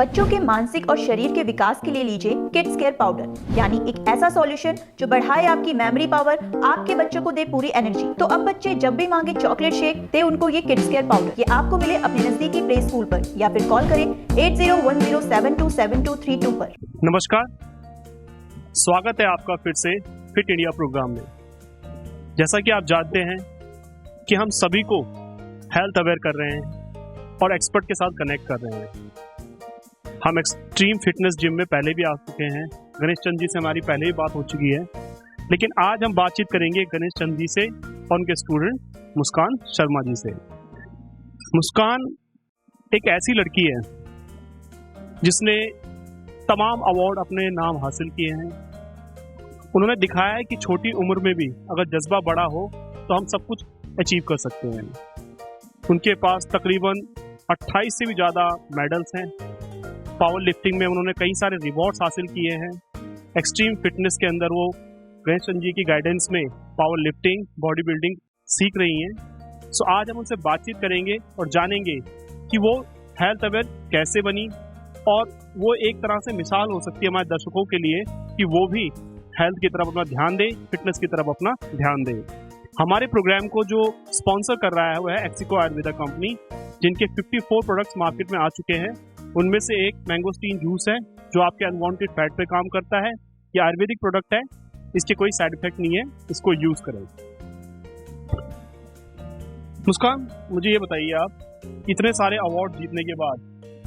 बच्चों के मानसिक और शरीर के विकास के लिए लीजिए किड्स केयर पाउडर, यानी एक ऐसा सॉल्यूशन जो बढ़ाए आपकी मेमोरी पावर, आपके बच्चों को दे पूरी एनर्जी। तो अब बच्चे जब भी मांगे चॉकलेट शेक, दे उनको ये किड्स केयर पाउडर। ये आपको मिले अपने नजदीकी प्ले स्कूल पर या फिर कॉल करें 8010727232 पर। नमस्कार, स्वागत है आपका फिर से फिट इंडिया प्रोग्राम में। जैसा कि आप जानते हैं कि हम सभी को हेल्थ अवेयर कर रहे हैं और एक्सपर्ट के साथ कनेक्ट कर रहे हैं। हम एक्सट्रीम फिटनेस जिम में पहले भी आ चुके हैं। गणेश चंद जी से हमारी पहले ही बात हो चुकी है, लेकिन आज हम बातचीत करेंगे गणेश चंद जी से और उनके स्टूडेंट मुस्कान शर्मा जी से। मुस्कान एक ऐसी लड़की है जिसने तमाम अवार्ड अपने नाम हासिल किए हैं। उन्होंने दिखाया है कि छोटी उम्र में भी अगर जज्बा बड़ा हो तो हम सब कुछ अचीव कर सकते हैं। उनके पास तकरीबन 28 से भी ज़्यादा मेडल्स हैं। पावर लिफ्टिंग में उन्होंने कई सारे रिवॉर्ड्स हासिल किए हैं। एक्सट्रीम फिटनेस के अंदर वो गणेश चंद जी की गाइडेंस में पावर लिफ्टिंग, बॉडी बिल्डिंग सीख रही हैं। सो आज हम उनसे बातचीत करेंगे और जानेंगे कि वो हेल्थ अवेयर कैसे बनी और वो एक तरह से मिसाल हो सकती है हमारे दर्शकों के लिए कि वो भी हेल्थ की तरफ अपना ध्यान दें, फिटनेस की तरफ अपना ध्यान दें। हमारे प्रोग्राम को जो स्पॉन्सर कर रहा है वो है एक्सिको आयुर्वेदा कंपनी, जिनके 54 प्रोडक्ट्स मार्केट में आ चुके हैं। उनमें से एक मैंगोस्टीन जूस है जो आपके अनवांटेड फैट पे काम करता है। ये आयुर्वेदिक प्रोडक्ट है, इसके कोई साइड इफेक्ट नहीं है, इसको यूज करें। मुस्कान, मुझे ये बताइए, आप इतने सारे अवार्ड जीतने के बाद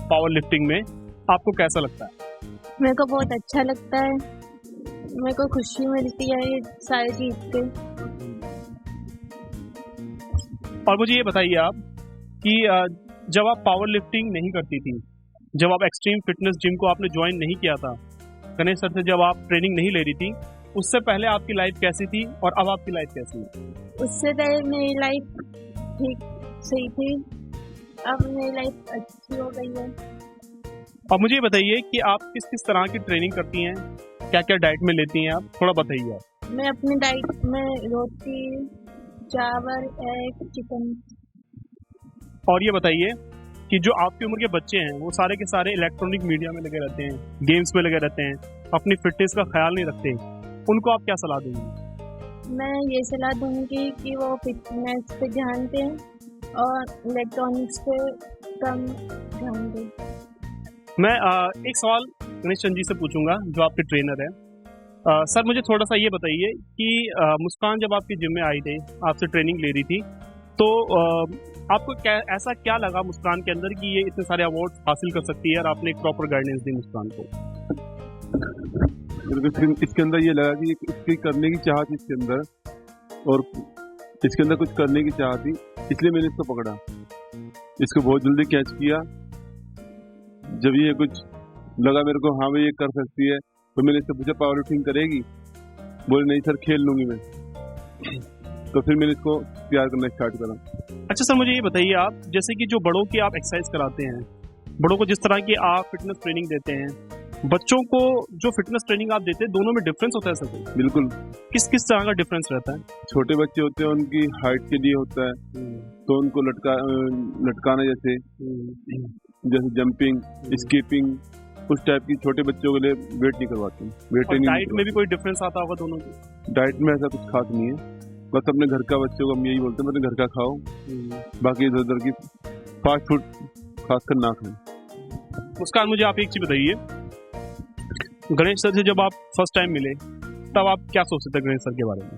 पावर लिफ्टिंग में आपको कैसा लगता है? मेरे को बहुत अच्छा लगता है, मेरे को खुशी मिलती है ये सारे जीत के। और मुझे ये बताइए आप कि जब आप पावर लिफ्टिंग नहीं करती थी, जब आप एक्सट्रीम फिटनेस जिम को आपने ज्वाइन नहीं किया था, गणेश सर से जब आप ट्रेनिंग नहीं ले रही थी, उससे पहले आपकी लाइफ कैसी थी और अब आपकी लाइफ कैसी है? उससे पहले मेरी लाइफ ठीक सही थी, अब मेरी लाइफ अच्छी हो गई है। और मुझे ये बताइए कि आप किस किस तरह की ट्रेनिंग करती हैं, क्या क्या डाइट में लेती हैं, आप थोड़ा बताइए आप। मैं अपनी डाइट में रोटी, चावल, एग, चिकन। और ये बताइए कि जो आपकी उम्र के बच्चे हैं वो सारे के सारे इलेक्ट्रॉनिक मीडिया में लगे रहते हैं, गेम्स में लगे रहते हैं, अपनी फिटनेस का ख्याल नहीं रखते, उनको आप क्या सलाह देंगे? मैं ये सलाह दूंगी कि वो फिटनेस पे ध्यान दें और इलेक्ट्रॉनिक्स पे कम ध्यान दें। मैं एक सवाल गणेश चंद जी से पूछूंगा जो आपके ट्रेनर हैं। सर, मुझे थोड़ा सा ये बताइए कि मुस्कान जब आपकी जिम में आई थी, आपसे ट्रेनिंग ले रही थी, तो आपको ऐसा क्या लगा मुस्कान के अंदर कि ये इतने सारे अवार्ड हासिल कर सकती है और आपने एक प्रॉपर गाइडेंस दी मुस्कान को? इसके अंदर ये लगा कि इसकी करने की चाहत थी इसके अंदर, और इसके अंदर कुछ करने की चाहत थी, इसलिए मैंने इसको पकड़ा, इसको बहुत जल्दी कैच किया। जब ये कुछ लगा मेरे को, हाँ भाई ये कर सकती है, तो मैंने इससे पूछा पावर लिफ्टिंग करेगी? बोले नहीं सर, खेल लूंगी मैं। तो फिर मैंने इसको तैयार करना स्टार्ट करा। अच्छा सर, मुझे ये बताइए आप, जैसे कि जो बड़ों की आप एक्सरसाइज कराते हैं, बड़ों को जिस तरह की आप फिटनेस ट्रेनिंग देते हैं, बच्चों को जो फिटनेस ट्रेनिंग आप देते हैं, दोनों में डिफरेंस होता है सर? बिल्कुल। किस किस तरह का डिफरेंस रहता है? छोटे बच्चे होते हैं, उनकी हाइट के लिए होता है, तो उनको लटकाना जैसे जंपिंग, स्कीपिंग, उस टाइप की छोटे बच्चों के लिए वेट नहीं करवाते। वेट ट्रेनिंग डाइट में भी कोई डिफरेंस आता होगा दोनों की? डाइट में ऐसा कुछ खास नहीं है, बस अपने घर का बच्चों को हम यही बोलते हैं, अपने घर का खाओ, बाकी इधर उधर की फास्ट फूड खासकर ना खाएं। मुस्कान, मुझे आप एक चीज बताइए, गणेश सर से जब आप फर्स्ट टाइम मिले तब आप क्या सोचते थे गणेश सर के बारे में?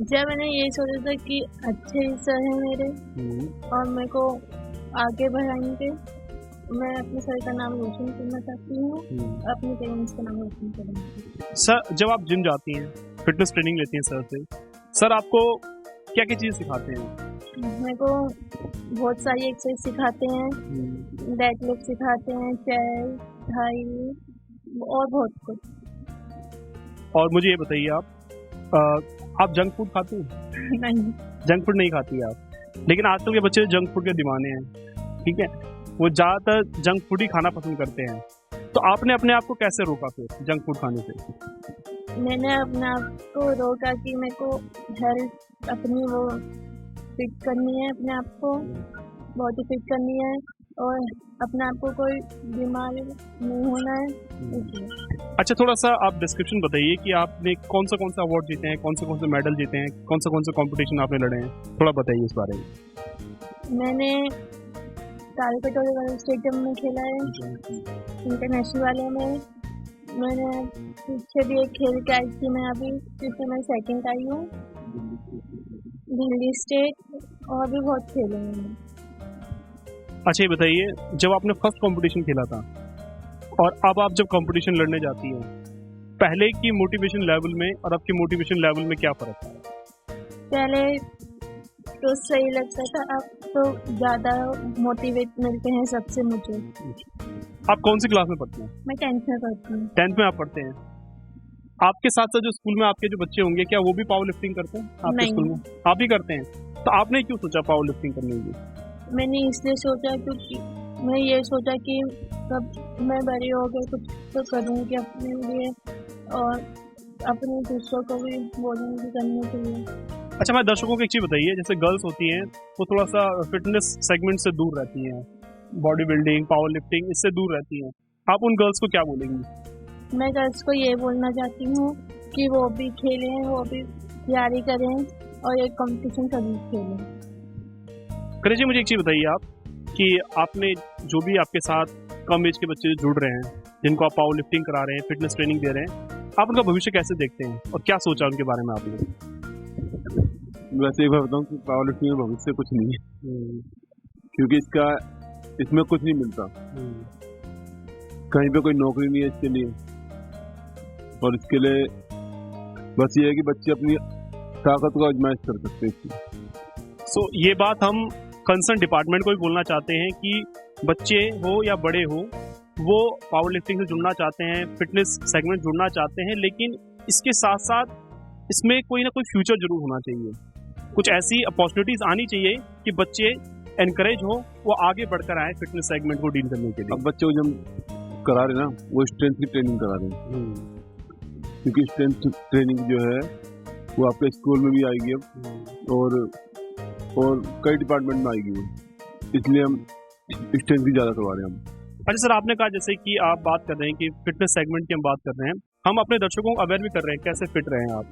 जब मैंने ये सोचा था कि अच्छे सर हैं मेरे और मेरे को आगे बढ़ाएंगे, मैं अपने सर का नाम रोशन करना चाहती हूँ, अपने पेरेंट्स का नाम रोशन करूँगी। सर, जब आप जिम जाती हैं, फिटनेस ट्रेनिंग लेती हैं सर से, सर आपको क्या क्या चीज़ सिखाते हैं? मेरे को बहुत सारी एक्सरसाइज सिखाते हैं, डेडलिफ्ट सिखाते हैं, चेस्ट, थाई और बहुत कुछ। और मुझे ये बताइए, आप जंक फूड खाती हैं? नहीं, जंक फूड नहीं खाती आप, लेकिन आजकल के बच्चे जंक फूड के दीवाने हैं, ठीक है? वो ज़्यादातर जंक फूड ही खाना पसंद करते हैं, तो आपने अपने आप को कैसे रोका फिर जंक फूड खाने से? मैंने अपने आप को रोका कि मेरे को हेल्थ अपनी वो फिट करनी है, अपने आप को बॉडी फिट करनी है, और अपने आप को कोई बीमारी नहीं होना है इसलिए। अच्छा, थोड़ा सा आप डिस्क्रिप्शन बताइए कि आपने कौन सा अवार्ड जीते हैं, कौन से मेडल जीते हैं, कौन से कंपटीशन आपने लड़े हैं, थोड़ा बताइए इस बारे में। मैंने तालकटोरे वाले स्टेडियम में खेला है, इंटरनेशनल वाले में। मैंने पीछे भी एक खेल के आई थी मैं अभी, जिसमें मैं सेकंड आई हूँ, दिल्ली स्टेट, और भी बहुत खेले हैं मैंने। अच्छा, ये बताइए, जब आपने फर्स्ट कंपटीशन खेला था और अब आप जब कंपटीशन लड़ने जाती हैं, पहले की मोटिवेशन लेवल में और अब के मोटिवेशन लेवल में क्या फर्क है? पहले तो सही लगता था, अब तो ज़्यादा मोटिवेट मिलते हैं सबसे मुझे। आप कौन सी क्लास में पढ़ते हैं? मैं 10th में पढ़ती हूँ। 10th में आप पढ़ते हैं। आपके साथ साथ जो स्कूल में आपके जो बच्चे होंगे, क्या वो भी पावर लिफ्टिंग करते हैं आपके नहीं। स्कूल में? आप ही करते हैं। तो आपने क्यों सोचा पावर लिफ्टिंग करने की? मैंने इसलिए सोचा क्योंकि मैं ये सोचा कि कब मैं बड़ी हो गई कुछ तो करूँगी अपने लिए और अपने दूसरों को भी बोलूँगी करने के लिए। अच्छा, हमारे दर्शकों को एक चीज़ बताइए, जैसे गर्ल्स होती हैं वो थोड़ा सा फिटनेस सेगमेंट से दूर रहती हैं, बॉडी बिल्डिंग, पावर लिफ्टिंग, इससे दूर रहती हैं। आप उन गर्ल्स को क्या बोलेंगी? मैं गर्ल्स को ये बोलना चाहती हूँ कि वो भी खेलें, वो भी तैयारी करें और एक कंपटीशन कभी खेलें। करें जी, मुझे एक चीज़ बताइए आप कि आपने जो भी आपके साथ कम एज के बच्चे जो जुड़ रहे हैं, जिनको आप पावर लिफ्टिंग करा रहे हैं, फिटनेस ट्रेनिंग दे रहे हैं, आप उनका भविष्य कैसे देखते हैं और क्या सोचा उनके बारे में आपने? वैसे एक बार बताऊँ कि पावर लिफ्टिंग में भविष्य कुछ नहीं है, क्योंकि इसमें कुछ नहीं मिलता, कहीं पे कोई नौकरी नहीं है इसके लिए, और इसके लिए बस ये है कि बच्चे अपनी ताकत को आजमाइश कर सकते हैं। सो ये बात हम कंसर्न डिपार्टमेंट को भी बोलना चाहते हैं कि बच्चे हो या बड़े हो, वो पावर लिफ्टिंग से जुड़ना चाहते हैं, फिटनेस सेगमेंट जुड़ना चाहते हैं, लेकिन इसके साथ साथ इसमें कोई ना कोई फ्यूचर जरूर होना चाहिए। कुछ ऐसी अपॉर्चुनिटीज आनी चाहिए कि बच्चे एनकरेज हो, वो आगे बढ़कर आए फिटनेस सेगमेंट को डील करने के लिए। अब बच्चों को जब करा रहे ना, वो स्ट्रेंथ की ट्रेनिंग करा रहे हैं, क्योंकि स्ट्रेंथ ट्रेनिंग जो है वो आपके स्कूल में भी आएगी अब, और कई डिपार्टमेंट में आएगी वो, इसलिए हम स्ट्रेंथ की ज़्यादा करवा रहे हैं हम। अच्छा सर, आपने कहा जैसे कि आप बात कर रहे हैं कि फिटनेस सेगमेंट की हम बात कर रहे हैं, हम अपने दर्शकों को अवेयर भी कर रहे हैं कैसे फिट रहें आप।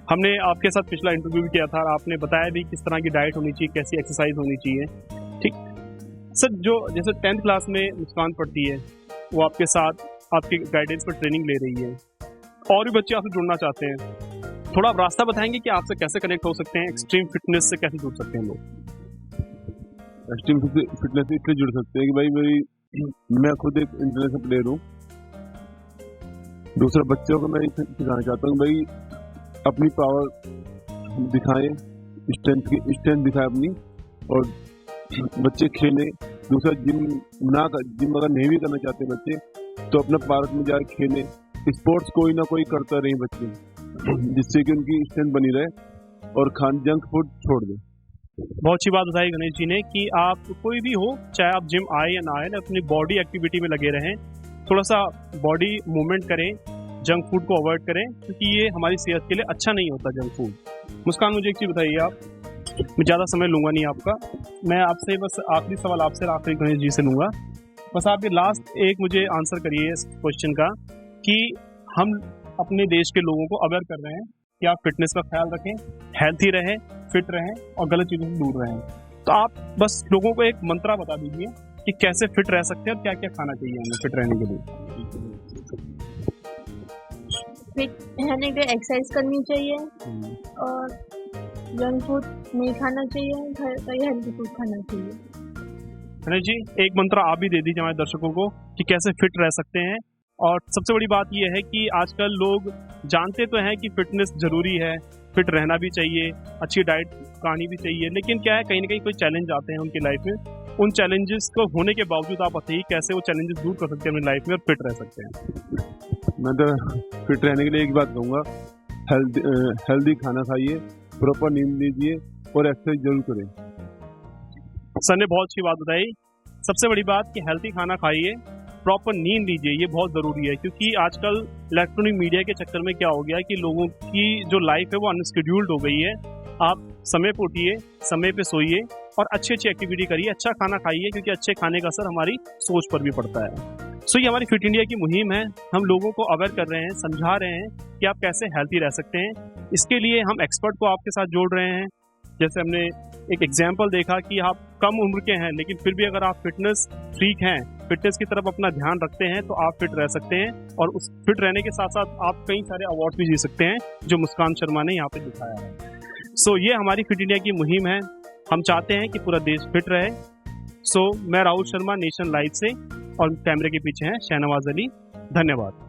हमने आपके साथ पिछला इंटरव्यू भी किया था और आपने बताया भी किस तरह की डाइट होनी चाहिए, कैसी एक्सरसाइज होनी चाहिए। ठीक सर, जो जैसे 10th क्लास में मुस्कान पढ़ती है, वो आपके साथ आपकी गाइडेंस पर ट्रेनिंग ले रही है, और भी बच्चे आपसे जुड़ना चाहते हैं, थोड़ा आप रास्ता बताएंगे कि आपसे कैसे कनेक्ट हो सकते हैं, एक्सट्रीम फिटनेस से कैसे जुड़ सकते हैं लोग? एक्सट्रीम फिटनेस से इसलिए जुड़ सकते हैं कि भाई मैं खुद एक इंटरनेशनल प्लेयर हूँ, दूसरे बच्चों को मैं सिखाना चाहता हूँ भाई अपनी पावर दिखाएं, स्ट्रेंथ दिखाएं अपनी, और बच्चे खेलें। दूसरा जिम अगर नहीं भी करना चाहते बच्चे, तो अपना पार्क में जाकर खेलें, स्पोर्ट्स कोई ना कोई करता रहे बच्चे, जिससे कि उनकी स्ट्रेंथ बनी रहे और जंक फूड छोड़ दें। बहुत अच्छी बात बताई गणेश जी ने कि आप कोई भी हो, चाहे आप जिम आए या ना आए, अपनी बॉडी एक्टिविटी में लगे रहें, थोड़ा सा बॉडी मूवमेंट करें, जंक फूड को अवॉइड करें, क्योंकि ये हमारी सेहत के लिए अच्छा नहीं होता जंक फूड। मुस्कान, मुझे एक चीज़ बताइए आप, मैं ज़्यादा समय लूँगा नहीं आपका, मैं आपसे बस आखिरी सवाल आपसे आखिरी गणेश जी से लूँगा, बस आप ये लास्ट एक मुझे आंसर करिए इस क्वेश्चन का कि हम अपने देश के लोगों को अवेयर कर रहे हैं कि आप फिटनेस का ख्याल रखें, हेल्थी रहें, फिट रहें और गलत चीज़ों से दूर रहें। तो आप बस लोगों को एक मंत्रा बता दीजिए कि कैसे फिट रह सकते हैं और क्या क्या खाना चाहिए हमें फिट रहने के लिए। फिट रहने के लिए एक्सरसाइज करनी चाहिए और जंक फूड नहीं खाना चाहिए, घर का ही हेल्दी फूड खाना चाहिए। गणेश जी, एक मंत्र आप भी दे दीजिए हमारे दर्शकों को कि कैसे फिट रह सकते हैं। और सबसे बड़ी बात यह है कि आजकल लोग जानते तो हैं कि फिटनेस जरूरी है, फिट रहना भी चाहिए, अच्छी डाइट खानी भी चाहिए, लेकिन क्या है कहीं ना कहीं कोई चैलेंज आते हैं उनकी लाइफ में, उन चैलेंजेस को होने के बावजूद आप बताइए कैसे वो चैलेंजेस दूर कर सकते हैं अपनी लाइफ में और फिट रह सकते हैं। मैं तो फिट रहने के लिए एक बात कहूँगा, हेल्दी खाना खाइए, प्रॉपर नींद लीजिए और एक्सरसाइज जरूर करें। सर ने बहुत अच्छी बात बताई। सबसे बड़ी बात कि हेल्दी खाना खाइए, प्रॉपर नींद लीजिए, ये बहुत ज़रूरी है, क्योंकि आजकल इलेक्ट्रॉनिक मीडिया के चक्कर में क्या हो गया कि लोगों की जो लाइफ है वो अनस्केड्यूल्ड हो गई है। आप समय पे उठिए, समय पे सोइए और अच्छी अच्छी एक्टिविटी करिए, अच्छा खाना खाइए, क्योंकि अच्छे खाने का असर हमारी सोच पर भी पड़ता है। सो ये हमारी फिट इंडिया की मुहिम है। हम लोगों को अवेयर कर रहे हैं, समझा रहे हैं कि आप कैसे हेल्थी रह सकते हैं। इसके लिए हम एक्सपर्ट को आपके साथ जोड़ रहे हैं। जैसे हमने एक एग्जाम्पल देखा कि आप कम उम्र के हैं, लेकिन फिर भी अगर आप फिटनेस फ्रीक हैं, फिटनेस की तरफ अपना ध्यान रखते हैं, तो आप फिट रह सकते हैं। और उस फिट रहने के साथ साथ आप कई सारे अवार्ड भी जीत सकते हैं, जो मुस्कान शर्मा ने यहाँ पे दिखाया है। सो ये हमारी फिट इंडिया की मुहिम है। हम चाहते हैं कि पूरा देश फिट रहे। सो मैं राहुल शर्मा, नेशन लाइव से, और कैमरे के पीछे हैं शहनवाज अली। धन्यवाद।